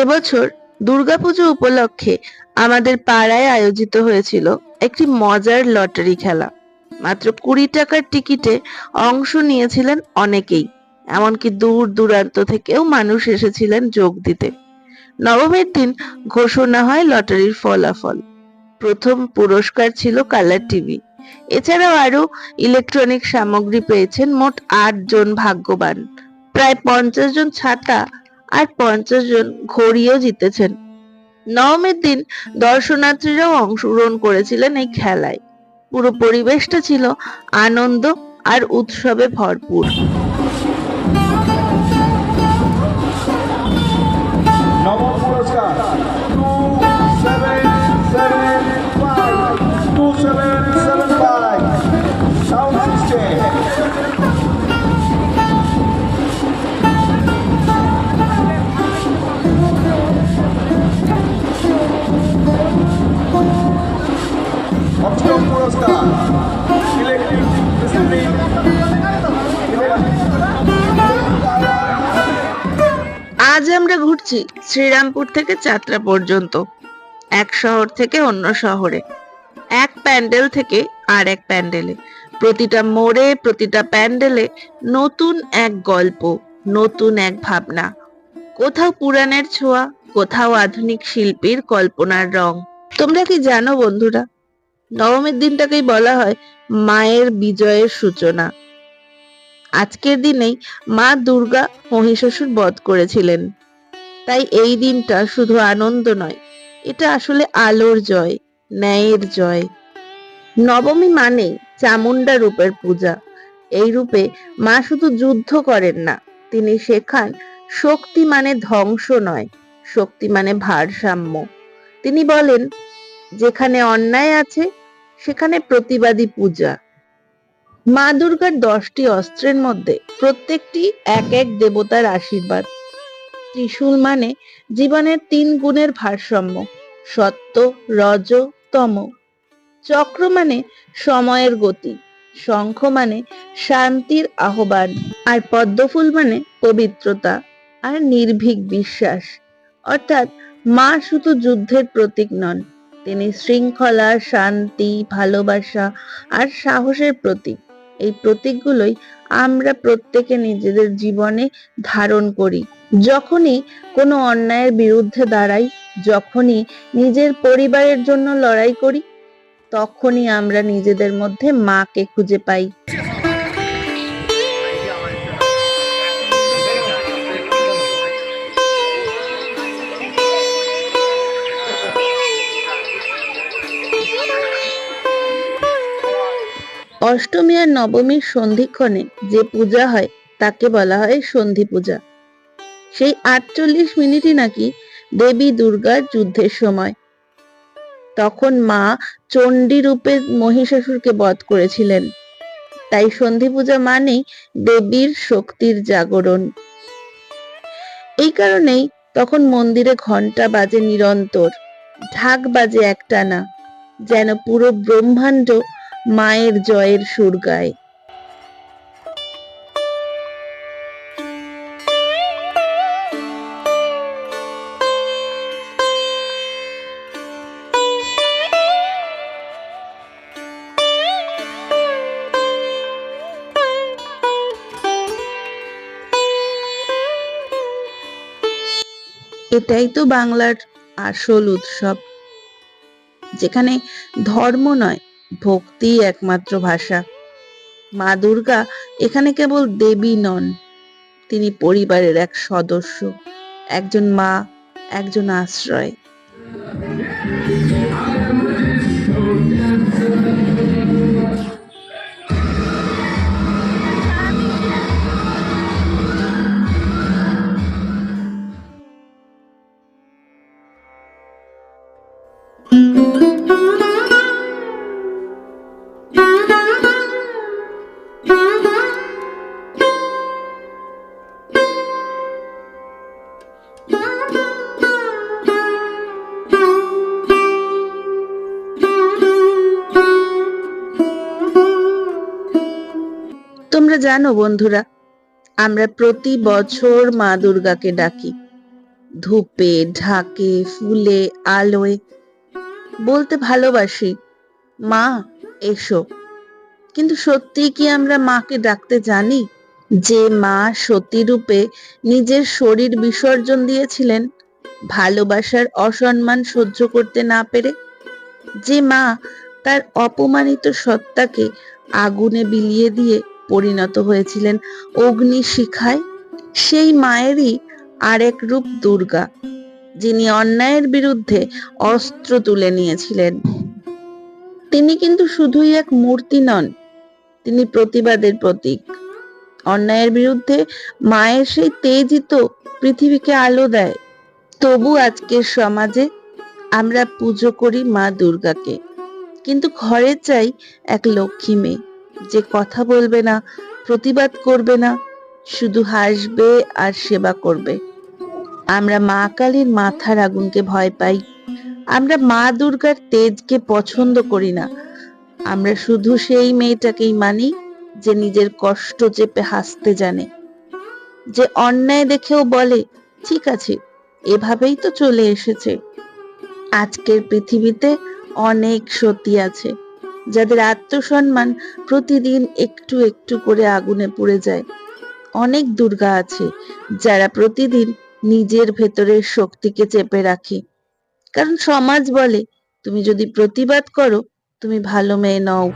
এবছর দুর্গাপুজো উপলক্ষে আমাদের পাড়ায় আয়োজিত হয়েছিল একটি মজার লটারি খেলা। মাত্র 20 টাকার টিকিটে অংশ নিয়েছিলেন অনেকেই, এমনকি দূর দূরান্ত থেকেও মানুষ এসেছিলেন যোগ দিতে। নবমীর দিন ঘোষণা হয় লটারির ফলাফল। প্রথম পুরস্কার ছিল কালার টিভি। এছাড়াও আরো ইলেকট্রনিক সামগ্রী পেয়েছেন মোট 8 জন ভাগ্যবান। প্রায় 50 জন ছাতা আর 50 জন ঘড়িও জিতেছেন। নবমীর দিন দর্শনার্থীরাও অংশগ্রহণ করেছিলেন এই খেলায়। পুরো পরিবেশটা ছিল আনন্দ আর উৎসবে ভরপুর। নবম পুরস্কার 2775 সাউন্ড সিস্টেম। অষ্টম পুরস্কার ইলেকট্রিক মিস্ত্রি। আজ আমরা ঘুরছি শ্রীরামপুর থেকে যাত্রা পর্যন্ত, এক শহর থেকে অন্য শহরে, এক প্যান্ডেল থেকে আর এক প্যান্ডেলে। প্রতিটা মোড়ে, প্রতিটা প্যান্ডেলে নতুন এক গল্প, নতুন এক ভাবনা। কোথাও পুরাণের ছোঁয়া, কোথাও আধুনিক শিল্পীর কল্পনার রং। তোমরা কি জানো বন্ধুরা, নবমীর দিনটাকেই বলা হয় মায়ের বিজয়ের সূচনা। আজকের দিনেই মা দুর্গা মহিষাসুর বধ করেছিলেন। তাই এই দিনটা শুধু আনন্দ নয়, এটা আসলে আলোর জয়, ন্যায়ের জয়। নবমী মানে চামুন্ডা রূপের পূজা। এই রূপে মা শুধু যুদ্ধ করেন না, তিনি শেখান শক্তি মানে ধ্বংস নয়, শক্তি মানে ভারসাম্য। তিনি বলেন, যেখানে অন্যায় আছে সেখানে প্রতিবাদী পূজা। মা দুর্গার 10টি অস্ত্রের মধ্যে প্রত্যেকটি এক এক দেবতার আশীর্বাদ। ত্রিশূল মানে জীবনের 3 গুণের ভারসাম্য, সত্য, রজ, তম। চক্র মানে সময়ের গতি, শঙ্খ মানে শান্তির আহ্বান, আর পদ্মফুল মানে পবিত্রতা আর নির্ভীক বিশ্বাস। অর্থাৎ মা শুধু যুদ্ধের প্রতীক নন, তিনি শৃঙ্খলা, শান্তি, ভালোবাসা আর সাহসের প্রতীক। এই প্রতীকগুলোই আমরা প্রত্যেকে নিজেদের জীবনে ধারণ করি। যখনই কোনো অন্যায়ের বিরুদ্ধে দাঁড়াই, যখনই নিজের পরিবারের জন্য লড়াই করি, তখনই আমরা নিজেদের মধ্যে মাকে খুঁজে পাই। অষ্টমী আর নবমীর সন্ধিক্ষণে যে পূজা হয় তাকে বলা হয় সন্ধি পূজা। সেই 48 মিনিটই নাকি দেবী দুর্গার যুদ্ধের সময়। তখন মা চণ্ডী রূপে মহিষাসুরকে বধ করেছিলেন। তাই সন্ধি পূজা মানেই দেবীর শক্তির জাগরণ। এই কারণেই তখন মন্দিরে ঘন্টা বাজে নিরন্তর, ঢাক বাজে একটানা, যেন পুরো ব্রহ্মাণ্ড মায়ের জয়ের সুর গায়। এটাই তো বাংলার আসল উৎসব, যেখানে ধর্ম নয়, ভক্তি একমাত্র ভাষা। মা দুর্গা এখানে কেবল দেবী নন, তিনি পরিবারের এক সদস্য, একজন মা, একজন আশ্রয়। তোমরা জানো বন্ধুরা, আমরা প্রতি বছর মা দুর্গাকে ডাকি, ধূপে, ঢাকে, ফুলে, আলোয়। বলতে ভালোবাসি, মা এসো। কিন্তু সত্যি কি আমরা মাকে ডাকতে জানি? যে মা সতী রূপে নিজের শরীর বিসর্জন দিয়েছিলেন ভালোবাসার অসম্মান সহ্য করতে না পেরে, যে মা তার অপমানিত সত্তাকে আগুনে বিলিয়ে দিয়ে পরিণত হয়েছিলেন অগ্নি শিখায়, সেই মায়েরই আরেক রূপ দুর্গা, যিনি অন্যায়ের বিরুদ্ধে অস্ত্র তুলে নিয়েছিলেন। তিনি কিন্তু শুধুই এক মূর্তি নন, তিনি প্রতিবাদের প্রতীক। অন্যায়ের বিরুদ্ধে মায়ের সেই তেজই তো পৃথিবীকে আলো দেয়। তবু আজকের সমাজে আমরা পুজো করি মা দুর্গাকে, কিন্তু ঘরে চাই এক লক্ষ্মী মেয়ে, যে কথা বলবে না, প্রতিবাদ করবে না, শুধু হাসবে আর সেবা করবে। আমরা মা কালীর মাথার আগুনকে ভয় পাই, আমরা মা দুর্গার তেজকে পছন্দ করি না। আমরা শুধু সেই মেয়েটাকেই মানি যে নিজের কষ্ট চেপে হাসতে জানে, যে অন্যায় দেখেও বলে ঠিক আছে, এভাবেই তো চলে এসেছে। আজকের পৃথিবীতে অনেক সতী আছে যাদের আত্মসম্মান প্রতিদিন একটু একটু করে আগুনে পুড়ে যায়। অনেক দুর্গা আছে যারা প্রতিদিন নিজের ভেতরের শক্তিকে চেপে রাখে, কারণ সমাজ বলে তুমি যদি প্রতিবাদ করো তুমি ভালো মেয়ে নও।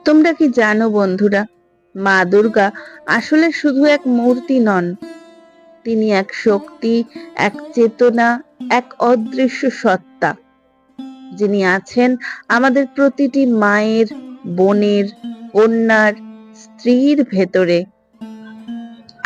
তোমরা কি জানো বন্ধুরা, মা দুর্গা আসলে শুধু এক মূর্তি নন, তিনি এক শক্তি, এক চেতনা, এক অদৃশ্য সত্তা, যিনি আছেন আমাদের প্রতিটি মায়ের, বোনের, কন্যার, স্ত্রীর ভেতরে।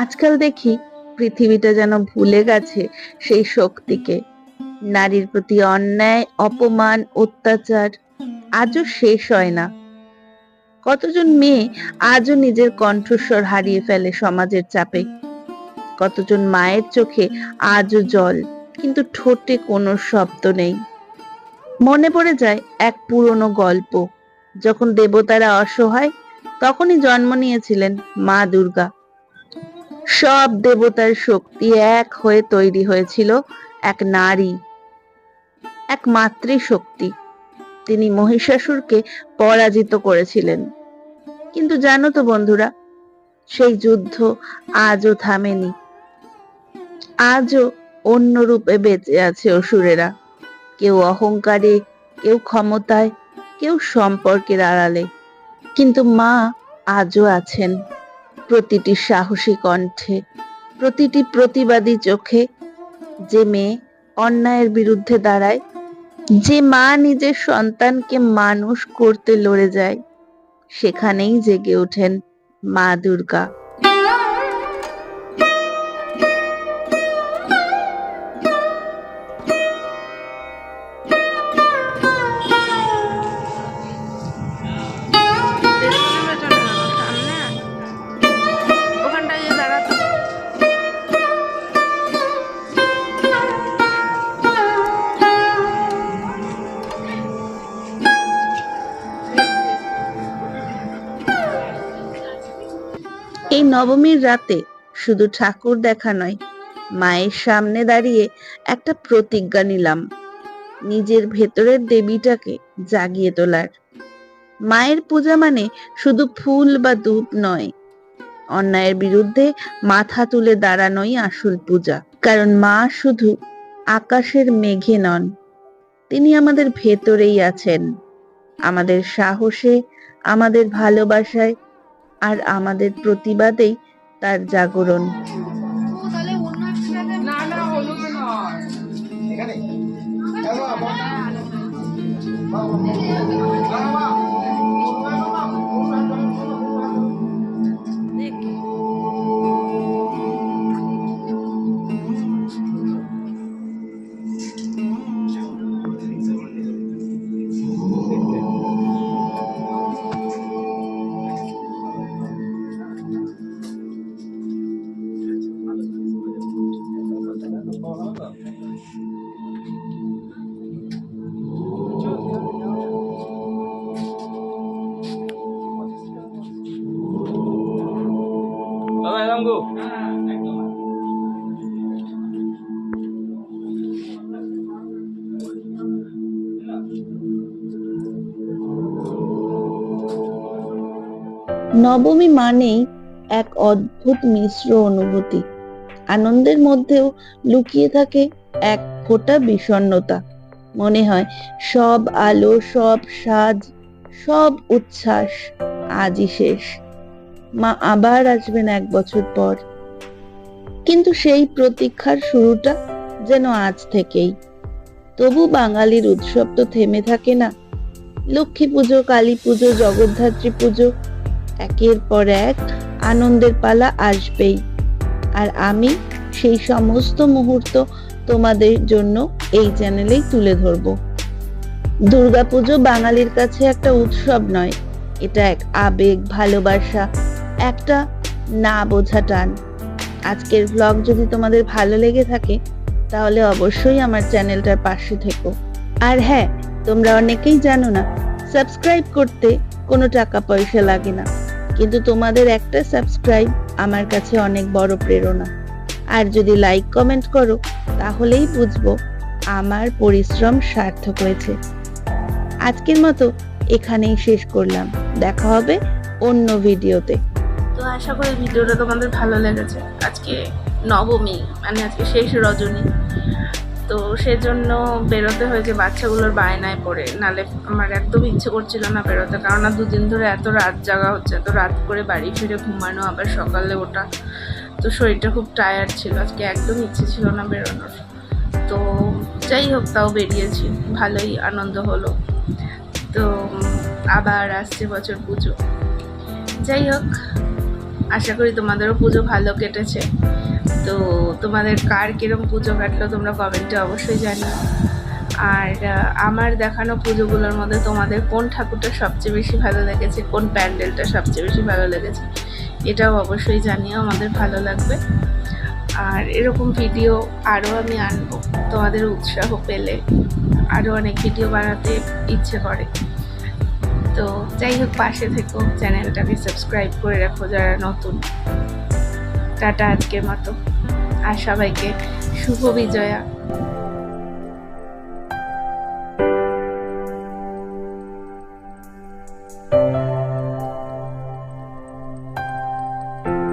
আজকাল দেখি পৃথিবীটা যেন ভুলে গেছে সেই শক্তিকে। নারীর প্রতি অন্যায়, অপমান, অত্যাচার আজও শেষ হয় না। কতজন মেয়ে আজও নিজের কণ্ঠস্বর হারিয়ে ফেলে সমাজের চাপে। কতজন মায়ের চোখে আজও জল, কিন্তু ঠোঁটে কোনো শব্দ নেই। মনে পড়ে যায় এক পুরনো গল্প, যখন দেবতারা অসহায় তখনই জন্ম নিয়েছিলেন মা দুর্গা। সব দেবতার শক্তি এক হয়ে তৈরি হয়েছিল এক নারী, এক মাতৃশক্তি। তিনি মহিষাসুরকে পরাজিত করেছিলেন। কিন্তু জানো তো বন্ধুরা, সেই যুদ্ধ আজও থামেনি। আজও অন্য রূপে বেঁচে আছে অসুরেরা, কেউ অহংকারে, কেউ ক্ষমতায়, কেউ সম্পর্কের আড়ালে। কিন্তু মা আজও আছেন প্রতিটি সাহসী কণ্ঠে, প্রতিটি প্রতিবাদী চোখে। যে মেয়ে অন্যায়ের বিরুদ্ধে দাঁড়ায়, যে মা নিজের সন্তানকে মানুষ করতে লড়ে যায়, সেখানেই জেগে ওঠেন মা দুর্গা। এই নবমীর রাতে শুধু ঠাকুর দেখা নয়, মায়ের সামনে দাঁড়িয়ে একটা প্রতিজ্ঞা নিলাম, নিজের ভেতরের দেবীটাকে জাগিয়ে তোলার। মায়ের পূজা মানে শুধু ফুল বা ধূপ নয়, অন্যায়ের বিরুদ্ধে মাথা তুলে দাঁড়ানোই আসল পূজা। কারণ মা শুধু আকাশের মেঘে নন, তিনি আমাদের ভেতরেই আছেন, আমাদের সাহসে, আমাদের ভালোবাসায়, আর আমাদের প্রতিবাদেই তার জাগরণ। নবমী মানেই এক অদ্ভুত মিশ্র অনুভূতি। আনন্দের মধ্যেও লুকিয়ে থাকে এক ফোঁটা বিষণ্ণতা। মনে হয় সব আলো, সব সাজ, সব উচ্ছ্বাস আজই শেষ। মা আবার আসবেন 1 বছর পর, কিন্তু সেই প্রতীক্ষার শুরুটা যেন আজ থেকেই। তবু বাঙালির উৎসব তো থেমে থাকে না। লক্ষ্মী পুজো, কালী পুজো, জগদ্ধাত্রী পুজো, একের পর এক আনন্দের পালা আসবেই। আর আমি সেই সমস্ত মুহূর্ত তোমাদের জন্য এই চ্যানেলেই তুলে ধরবো। দুর্গাপুজো বাঙালির কাছে একটা উৎসব নয়, এটা এক আবেগ, ভালোবাসা, একটা না বোঝা টান। আজকের ব্লগ যদি তোমাদের ভালো লেগে থাকে তাহলে অবশ্যই আমার চ্যানেলটার পাশে থেকো। আর হ্যাঁ, তোমরা অনেকেই জানো না, সাবস্ক্রাইব করতে কোনো টাকা পয়সা লাগে না, কিন্তু তোমাদের একটা সাবস্ক্রাইব আমার কাছে অনেক বড় প্রেরণা। আর যদি লাইক কমেন্ট করো তাহলেই বুঝবো আমার পরিশ্রম সার্থক হয়েছে। আজকের মতো এখানেই শেষ করলাম, দেখা হবে অন্য ভিডিওতে। তো আশা করি ভিডিওটা তোমাদের ভালো লেগেছে। আজকে নবমী, মানে আজকে শেষ রজনী, তো সেজন্য বেরোতে হয়েছে বাচ্চাগুলোর বায়নায় পড়ে। নালে আমার একদম ইচ্ছে করছিল না বেরোতে, কারণ 2 দিন ধরে এত রাত জাগা হচ্ছে, এত রাত করে বাড়ি ফিরে ঘুমানো, আবার সকালে ওঠা, তো শরীরটা খুব টায়ার্ড ছিল। আজকে একদম ইচ্ছে ছিল না বেরোনোর। তো যাই হোক, তাও বেরিয়েছি, ভালোই আনন্দ হলো। তো আবার আসছে বছর পুজো। যাই হোক, আশা করি তোমাদেরও পুজো ভালো কেটেছে। তো তোমাদের কার কিরম পুজো কাটলো তোমরা কমেন্টে অবশ্যই জানিও। আর আমার দেখানো পুজোগুলোর মধ্যে তোমাদের কোন ঠাকুরটা সবচেয়ে বেশি ভালো লেগেছে, কোন প্যান্ডেলটা সবচেয়ে বেশি ভালো লেগেছে, এটাও অবশ্যই জানিও, আমাদের ভালো লাগবে। আর এরকম ভিডিও আরও আমি আনবো, তোমাদের উৎসাহ পেলে আরও অনেক ভিডিও বানাতে ইচ্ছে করে। তো যাই হোক, পাশে থেকো, চ্যানেলটাকে সাবস্ক্রাইব করে রাখো যারা নতুন। টাটা আজকের মতো, আর সবাইকে শুভ বিজয়া।